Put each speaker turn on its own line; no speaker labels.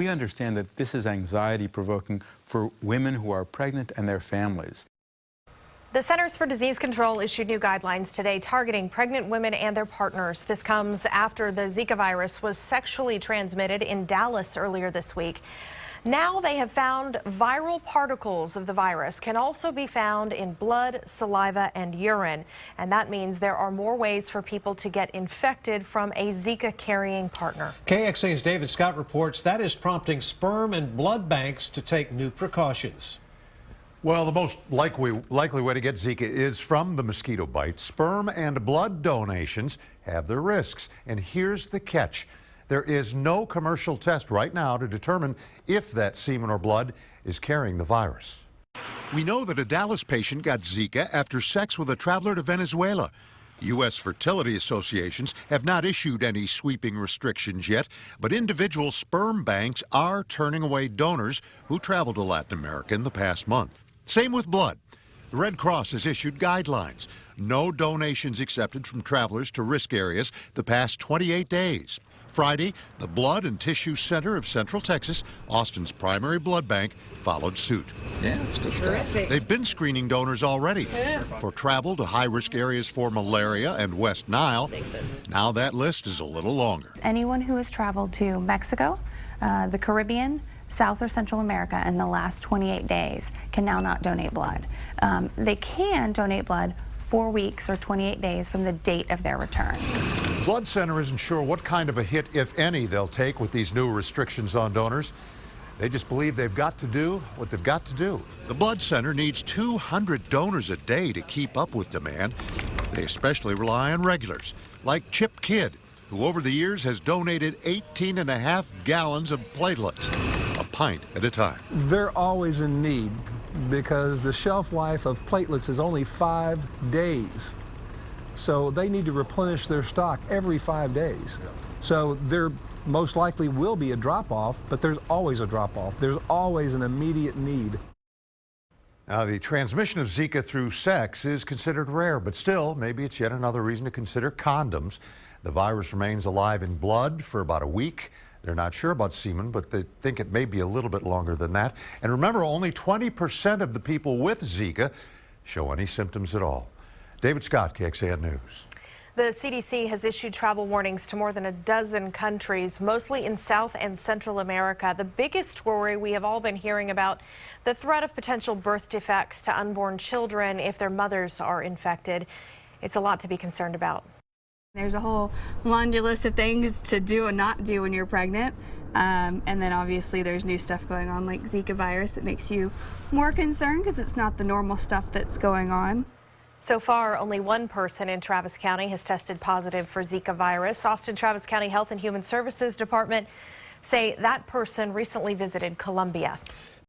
We understand that this is anxiety-provoking for women who are pregnant and their families.
The Centers for Disease Control issued new guidelines today targeting pregnant women and their partners. This comes after the Zika virus was sexually transmitted in Dallas earlier this week. Now they have found viral particles of the virus can also be found in blood, saliva, and urine. And that means there are more ways for people to get infected from a Zika-carrying partner.
KXAN's David Scott reports that is prompting sperm and blood banks to take new precautions.
Well, the most likely way to get Zika is from the mosquito bite. Sperm and blood donations have their risks. And here's the catch. There is no commercial test right now to determine if that semen or blood is carrying the virus. We know that a Dallas patient got Zika after sex with a traveler to Venezuela. U.S. fertility associations have not issued any sweeping restrictions yet, but individual sperm banks are turning away donors who traveled to Latin America in the past month. Same with blood. The Red Cross has issued guidelines. No donations accepted from travelers to risk areas the past 28 days. Friday, the Blood and Tissue Center of Central Texas, Austin's primary blood bank, followed suit.
Yeah, that's good stuff.
They've been screening donors already for travel to high-risk areas for malaria and West Nile.
Makes sense.
Now that list is a little longer.
Anyone who has traveled to Mexico, the Caribbean, South or Central America in the last 28 days can now not donate blood. They can donate blood 4 weeks or 28 days from the date of their return.
Blood Center isn't sure what kind of a hit, if any, they'll take with these new restrictions on donors. They just believe they've got to do what they've got to do. The Blood Center needs 200 donors a day to keep up with demand. They especially rely on regulars, like Chip Kidd, who over the years has donated 18.5 gallons of platelets, a pint at a time.
They're always in need because the shelf life of platelets is only 5 days. So they need to replenish their stock every 5 days. So there most likely will be a drop-off, but there's always a drop-off. There's always an immediate need.
Now, the transmission of Zika through sex is considered rare, but still, maybe it's yet another reason to consider condoms. The virus remains alive in blood for about a week. They're not sure about semen, but they think it may be a little bit longer than that. And remember, only 20% of the people with Zika show any symptoms at all. David Scott, KXAN News.
The CDC has issued travel warnings to more than a dozen countries, mostly in South and Central America. The biggest worry we have all been hearing about, the threat of potential birth defects to unborn children if their mothers are infected. It's a lot to be concerned about.
There's a whole laundry list of things to do and not do when you're pregnant. And then obviously there's new stuff going on like Zika virus that makes you more concerned because it's not the normal stuff that's going on.
So far, only one person in Travis County has tested positive for Zika virus. Austin Travis County Health and Human Services Department say that person recently visited Colombia.